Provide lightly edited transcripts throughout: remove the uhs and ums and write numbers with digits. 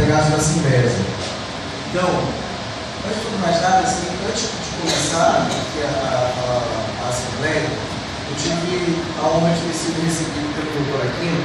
empregados da Simbesa. Então, antes de tudo mais nada, assim, antes de começar aqui a Assembleia, eu tive a honra de ter sido recebido pelo doutor Aquino,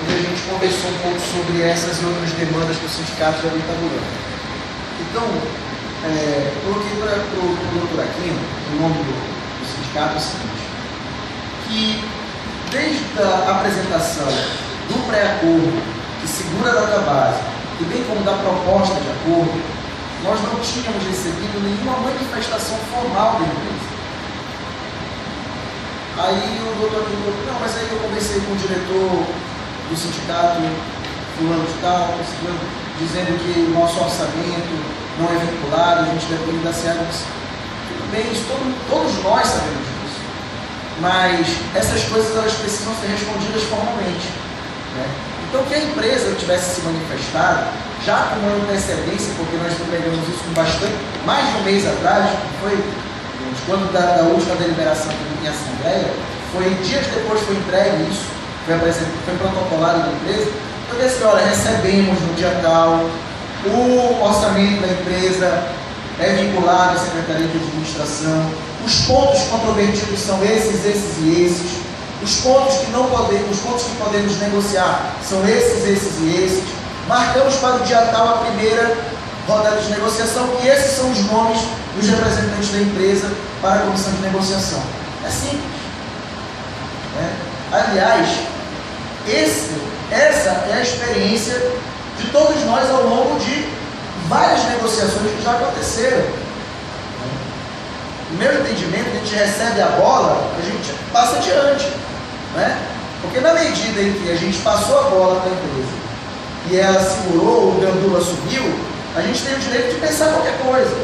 onde a gente conversou um pouco sobre essas e outras demandas que o sindicato já vem tabulando. Então, coloquei para o doutor Aquino, em nome do sindicato, o seguinte, que desde a apresentação do pré-acordo, que segura a database, e bem como da proposta de acordo, nós não tínhamos recebido nenhuma manifestação formal da empresa. Aí o doutor Aquino falou, não, mas aí eu conversei com o diretor do sindicato, fulano de tal, dizendo que o nosso orçamento não é vinculado, a gente depende da SEAG. Tudo bem, isso todos nós sabemos disso. Mas essas coisas elas precisam ser respondidas formalmente, né? Então que a empresa tivesse se manifestado, já com uma antecedência, porque nós entregamos isso com bastante, mais de um mês atrás, foi quando da última deliberação em Assembleia, dias depois foi entregue isso, foi protocolado na empresa. Então eu disse, olha, recebemos no dia tal, o orçamento da empresa é vinculado à Secretaria de Administração, os pontos controvertidos são esses e esses, os pontos que podemos negociar são esses e esses, marcamos para o dia tal a primeira rodada de negociação e esses são os nomes dos representantes da empresa para a comissão de negociação. É simples. Aliás, essa é a experiência de todos nós ao longo de várias negociações que já aconteceram. No meu entendimento, a gente recebe a bola, a gente passa adiante, né? Porque na medida em que a gente passou a bola para a empresa e ela segurou, o gandula subiu, a gente tem o direito de pensar qualquer coisa,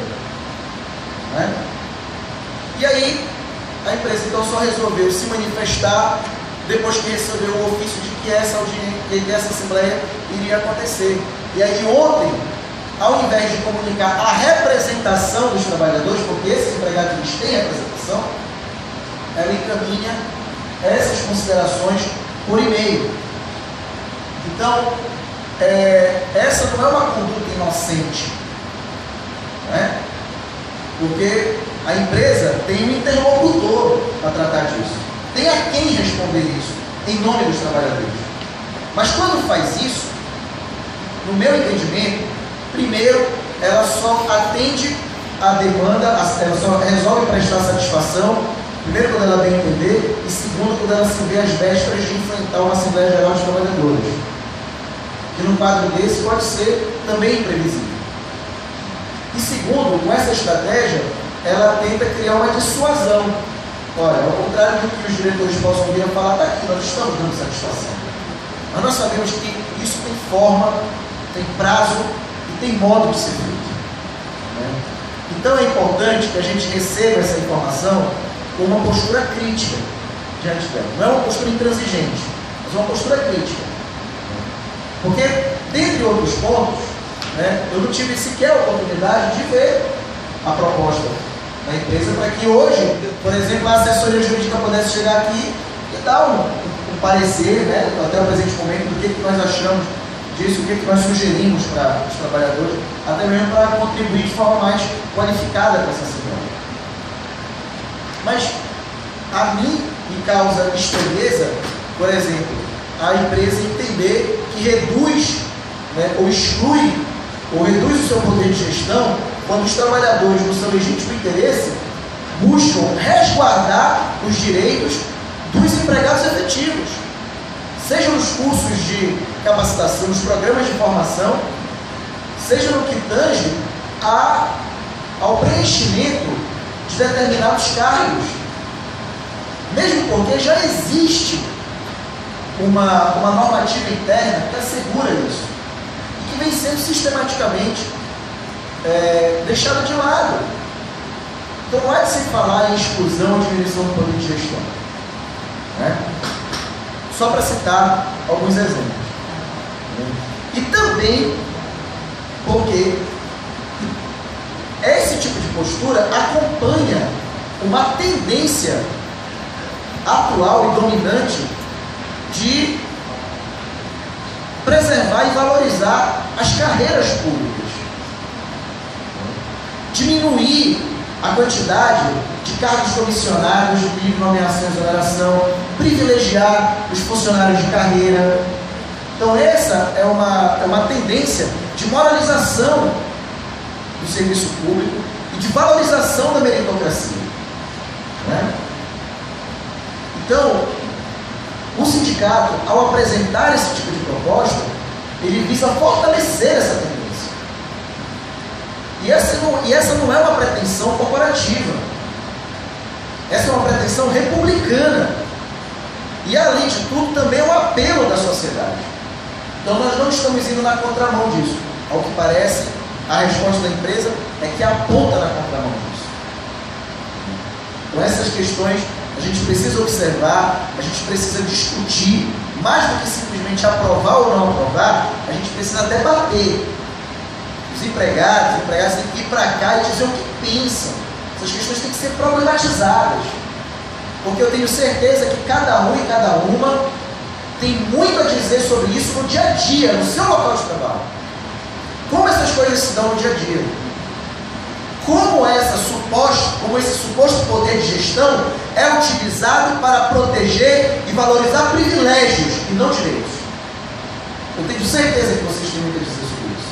né? E aí a empresa então só resolveu se manifestar depois que recebeu o ofício de que essa assembleia iria acontecer. E aí ontem, ao invés de comunicar a representação dos trabalhadores, porque esses empregados eles têm representação, ela encaminha essas considerações por e-mail. Então, essa não é uma conduta inocente, né? Porque a empresa tem um interlocutor para tratar disso, tem a quem responder isso, em nome dos trabalhadores. Mas quando faz isso, no meu entendimento, primeiro, ela só atende a demanda, ela só resolve prestar satisfação, primeiro quando ela bem entender, e segundo quando ela se vê às vésperas de enfrentar uma Assembleia Geral de Trabalhadores, que num quadro desse pode ser também imprevisível. E segundo, com essa estratégia, ela tenta criar uma dissuasão. Olha, ao contrário do que os diretores possam vir a falar, está aqui, nós estamos dando satisfação. Mas nós sabemos que isso tem forma, tem prazo e tem modo de ser feito, né? Então é importante que a gente receba essa informação com uma postura crítica diante dela. Não é uma postura intransigente, mas uma postura crítica. Porque, dentre outros pontos, né, eu não tive sequer a oportunidade de ver a proposta da empresa para que hoje, por exemplo, a assessoria jurídica pudesse chegar aqui e dar um parecer, né, até o presente momento, do que nós achamos disso, o que nós sugerimos para os trabalhadores, até mesmo para contribuir de forma mais qualificada para essa assembleia. Mas a mim me causa estranheza, por exemplo, a empresa entender que reduz, né, ou exclui, ou reduz o seu poder de gestão quando os trabalhadores, no seu legítimo interesse, buscam resguardar os direitos dos empregados efetivos, seja nos cursos de capacitação, nos programas de formação, seja no que tange ao preenchimento de determinados cargos, mesmo porque já existe uma normativa interna que assegura isso, e que vem sendo sistematicamente deixada de lado. Então não é de se falar em exclusão ou diminuição do poder de gestão, né? Só para citar alguns exemplos, né? E também porque esse tipo de postura acompanha uma tendência atual e dominante de preservar e valorizar as carreiras públicas, diminuir a quantidade de cargos comissionados de livre nomeação e exoneração, privilegiar os funcionários de carreira. Então essa é uma tendência de moralização do serviço público e de valorização da meritocracia, né? Então, o sindicato, ao apresentar esse tipo de proposta, ele visa fortalecer essa tendência. E essa não é uma pretensão corporativa. Essa é uma pretensão republicana. E, além de tudo, também é um apelo da sociedade. Então, nós não estamos indo na contramão disso. Ao que parece, a resposta da empresa é que aponta na contramão disso. Então, essas questões a gente precisa observar, a gente precisa discutir, mais do que simplesmente aprovar ou não aprovar, a gente precisa debater. Os empregados têm que ir para cá e dizer o que pensam. Essas questões têm que ser problematizadas, porque eu tenho certeza que cada um e cada uma tem muito a dizer sobre isso no dia a dia, no seu local de trabalho. Como essas coisas se dão no dia a dia? Como esse suposto poder de gestão é utilizado para proteger e valorizar privilégios e não direitos? Eu tenho certeza que vocês têm muito a dizer sobre isso.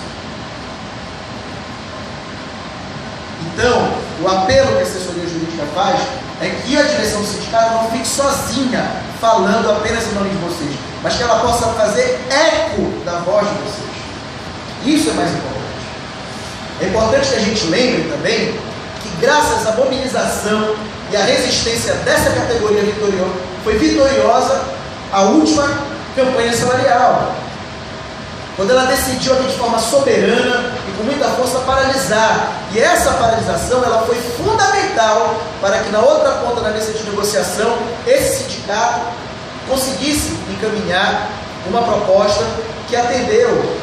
Então, o apelo que a assessoria jurídica faz é que a direção do sindicato não fique sozinha falando apenas em nome de vocês, mas que ela possa fazer eco da voz de vocês. Isso é mais importante. É importante que a gente lembre também que, graças à mobilização e à resistência dessa categoria foi vitoriosa a última campanha salarial, quando ela decidiu aqui de forma soberana e com muita força paralisar. E essa paralisação ela foi fundamental para que na outra ponta da mesa de negociação esse sindicato conseguisse encaminhar uma proposta que atendeu,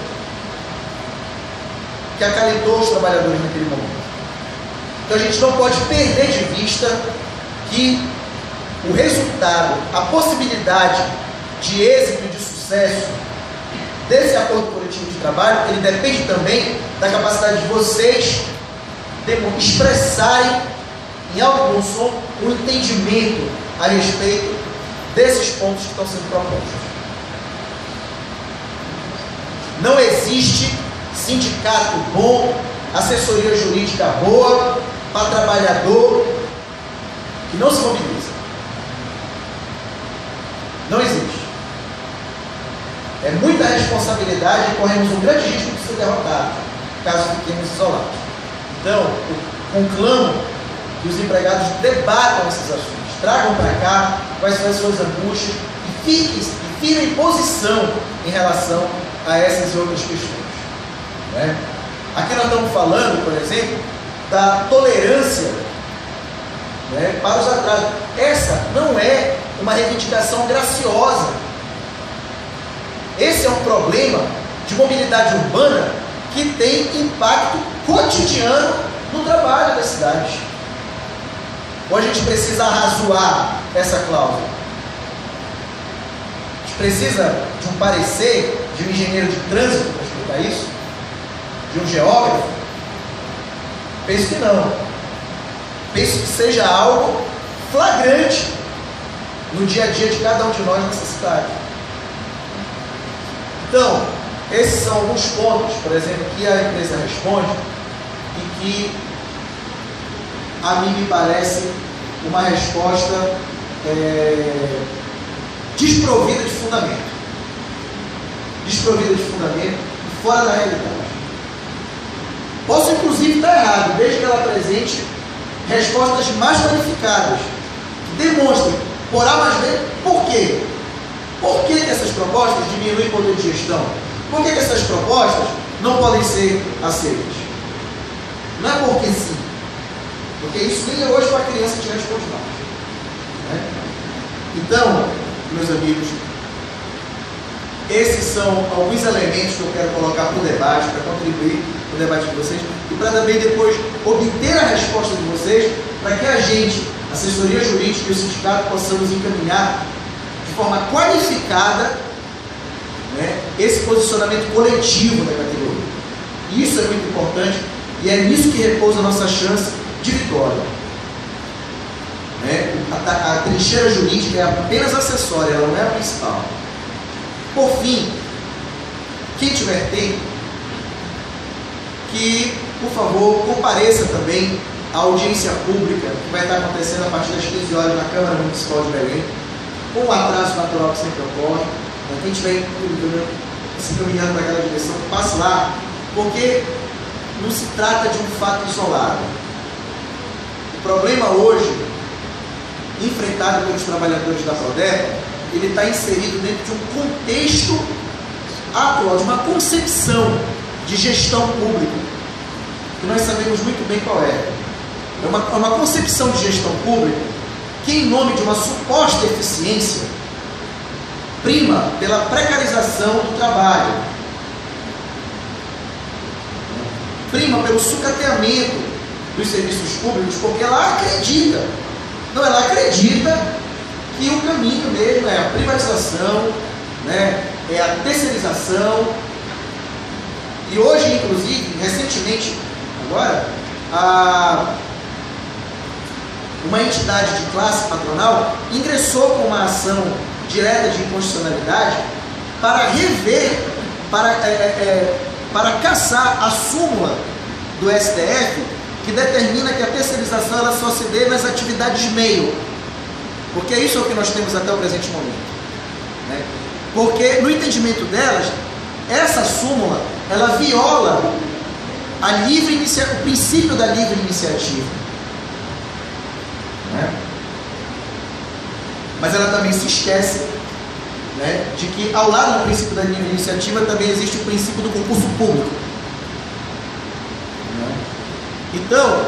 que acalentou os trabalhadores naquele momento. Então a gente não pode perder de vista que o resultado, a possibilidade de êxito e de sucesso desse acordo coletivo de trabalho, ele depende também da capacidade de vocês expressarem em alto e bom som um entendimento a respeito desses pontos que estão sendo propostos. Não existe sindicato bom, assessoria jurídica boa, para trabalhador que não se mobiliza. Não existe. É muita responsabilidade e corremos um grande risco de ser derrotados, caso fiquemos isolados. Então, eu conclamo que os empregados debatam esses assuntos, tragam para cá quais são as suas angústias e firmem posição em relação a essas e outras questões. Né? Aqui nós estamos falando, por exemplo, da tolerância, né, para os atrasos. Essa não é uma reivindicação graciosa. Esse é um problema de mobilidade urbana que tem impacto cotidiano no trabalho das cidades. Ou a gente precisa arrazoar essa cláusula? A gente precisa de um parecer de um engenheiro de trânsito para explicar isso? De um geógrafo? Penso que não. Penso que seja algo flagrante no dia a dia de cada um de nós nessa cidade. Então, esses são alguns pontos, por exemplo, que a empresa responde e que a mim me parece uma resposta desprovida de fundamento. Desprovida de fundamento e fora da realidade. Posso inclusive estar errado, desde que ela apresente respostas mais qualificadas, que demonstrem, por A mais B, por quê? Por que essas propostas diminuem o poder de gestão? Por que essas propostas não podem ser aceitas? Não é porque sim, porque isso nem hoje para a criança te responde mais. Né? Então, meus amigos, esses são alguns elementos que eu quero colocar para o debate, para contribuir para o debate de vocês e para também depois obter a resposta de vocês, para que a gente, assessoria jurídica e o sindicato, possamos encaminhar de forma qualificada, né, esse posicionamento coletivo da categoria. é muito importante e é nisso que repousa a nossa chance de vitória. A trincheira jurídica é apenas acessória, ela não é a principal. Por fim, quem tiver tempo, que, por favor, compareça também à audiência pública que vai estar acontecendo a partir das 15 horas na Câmara Municipal de Belém, com o atraso natural que sempre ocorre. Quem estiver se caminhando para aquela direção, passe lá, porque não se trata de um fato isolado. O problema hoje, enfrentado pelos trabalhadores da Prodepa, ele está inserido dentro de um contexto atual, de uma concepção de gestão pública, que nós sabemos muito bem qual é. É uma concepção de gestão pública que, em nome de uma suposta eficiência, prima pela precarização do trabalho, prima pelo sucateamento dos serviços públicos, porque ela acredita, ela acredita que o caminho mesmo é a privatização, né, é a terceirização. E hoje, inclusive, recentemente, agora, uma entidade de classe patronal ingressou com uma ação direta de inconstitucionalidade para rever, para cassar a súmula do STF, que determina que a terceirização ela só se dê nas atividades meio, porque isso é o que nós temos até o presente momento, né? Porque no entendimento delas, essa súmula ela viola o princípio da livre iniciativa, né? Mas ela também se esquece, né, de que ao lado do princípio da livre iniciativa também existe o princípio do concurso público, né? Então,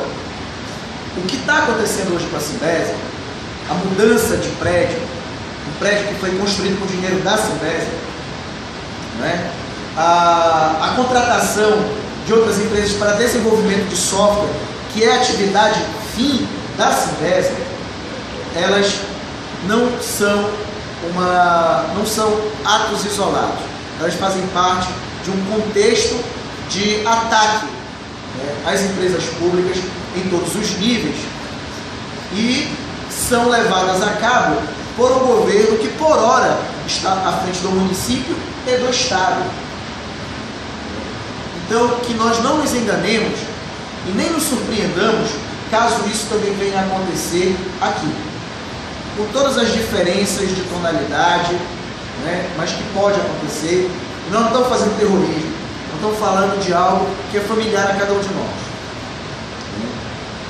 o que está acontecendo hoje com a Simbesa, a mudança de prédio, um prédio que foi construído com dinheiro da Simbesa, né, a contratação de outras empresas para desenvolvimento de software, que é a atividade fim da Simbesa, elas não são atos isolados, elas fazem parte de um contexto de ataque, né, às empresas públicas em todos os níveis, e são levadas a cabo por um governo que por ora está à frente do município e do estado. Então, que nós não nos enganemos e nem nos surpreendamos caso isso também venha a acontecer aqui, com todas as diferenças de tonalidade, né, mas que pode acontecer. Nós não estamos fazendo terrorismo, nós estamos falando de algo que é familiar a cada um de nós.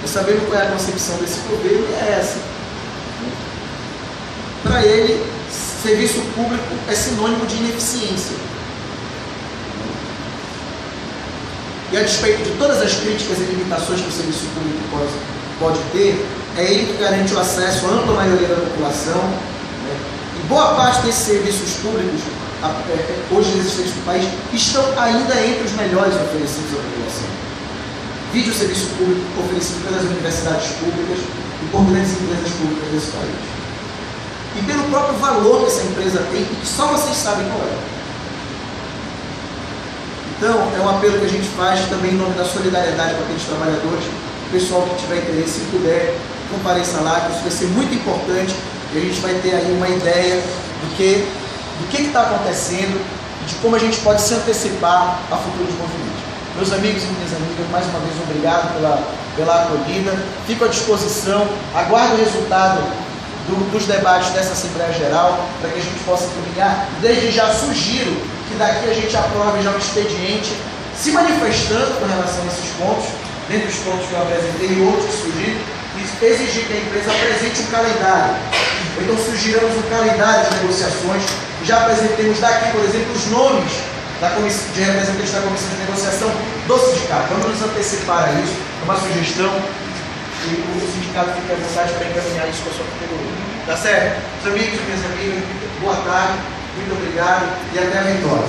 E sabemos qual é a concepção desse governo, e é essa. Para ele, serviço público é sinônimo de ineficiência. E a despeito de todas as críticas e limitações que o serviço público pode ter, é ele que garante o acesso à ampla maioria da população, né? E boa parte desses serviços públicos, hoje existentes no país, estão ainda entre os melhores oferecidos à população. Vide o serviço público oferecido pelas universidades públicas e por grandes empresas públicas desse país. E pelo próprio valor que essa empresa tem e que só vocês sabem qual é. Então, é um apelo que a gente faz também em nome da solidariedade com aqueles trabalhadores. O pessoal que tiver interesse, se puder, compareça lá, que isso vai ser muito importante e a gente vai ter aí uma ideia do que está acontecendo e de como a gente pode se antecipar a futuros movimentos. Meus amigos e minhas amigas, mais uma vez, obrigado pela acolhida. Fico à disposição, aguardo o resultado dos debates dessa Assembleia Geral, para que a gente possa caminhar. Desde já sugiro que daqui a gente aprove já um expediente, se manifestando com relação a esses pontos, dentre os pontos que eu apresentei e outros que surgiram, e exigir que a empresa apresente um calendário. Então sugiramos um calendário de negociações, e já apresentemos daqui, por exemplo, os nomes de representantes da Comissão de Negociação do sindicato. Vamos nos antecipar a isso, é uma sugestão, e o sindicato fica à vontade para encaminhar isso com a sua categoria. Tá certo? Meus amigos e minhas amigas, boa tarde, muito obrigado e até a vitória.